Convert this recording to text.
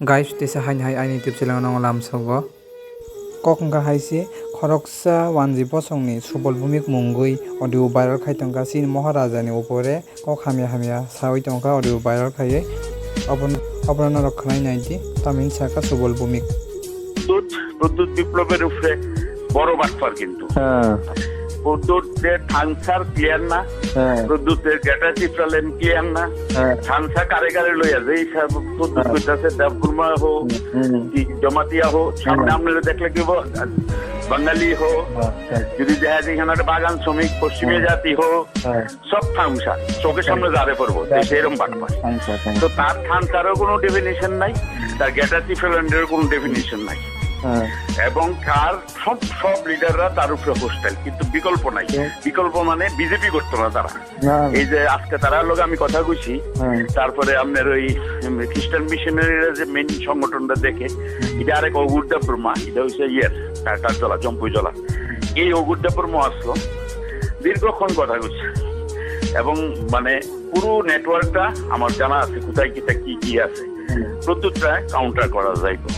Guys, this is hai I need to channel nang lam sogo. Kokngka haisi khorksa wanji posongni subal bhowmik mungwi audio viral khaitongka Chini maharaja ni upore kok hamya sawi tongka audio viral khaiye অপরাহ্ন রক্ষণায় নাইটি তামিল শাখা সুবল ভৌমিক প্রদ্যুৎ বিপ্লবের উপরে বড় বাটপার কিন্তু প্রদ্যুতের থানসার ক্লিয়ার না, প্রদ্যুতের গেটা চিত্রালেন ক্লিয়ার না, থানসা কারে কারে লইয়া যে প্রদ্যুৎ কইতাছে দেবকুরমা হো জমাতিয়া হো সামনে আপনারা দেখলে কি বাঙালি হো যদি দেখা যায় এখানে একটা বাগান শ্রমিক পশ্চিমে জাতি হো সব থামসা চোখের সামনে দাঁড়ে পড়বো সেরকম বাটপার। তো তার থানসারও কোনো ডেফিনিশন নাই, তার গেটা চিত্রালেন্ডেরও কোনো ডেফিনিশন নাই এবং তার সব লিডাররা তার উপরে হোস্টাইল, কিন্তু বিকল্প নাই। বিকল্প মানে বিজেপি করতো না তারা। এই যে আজকে তারা লোক আমি কথা কইছি, তারপরে আপনার ওই খ্রিস্টান মিশনারিরা যে মেন সংগঠনটা দেখে এটা আরেক অগুড্ডা ব্রহ্মা, এটা হচ্ছে কাঠজলা জম্পুজলা, এই অগুড্ডা ব্রহ্মা আসলো দীর্ঘক্ষণ কথা কইছে এবং মানে পুরো নেটওয়ার্কটা আমার জানা আছে কোথায় কি আছে, প্রত্যেকটা কাউন্টার করা যাইতো।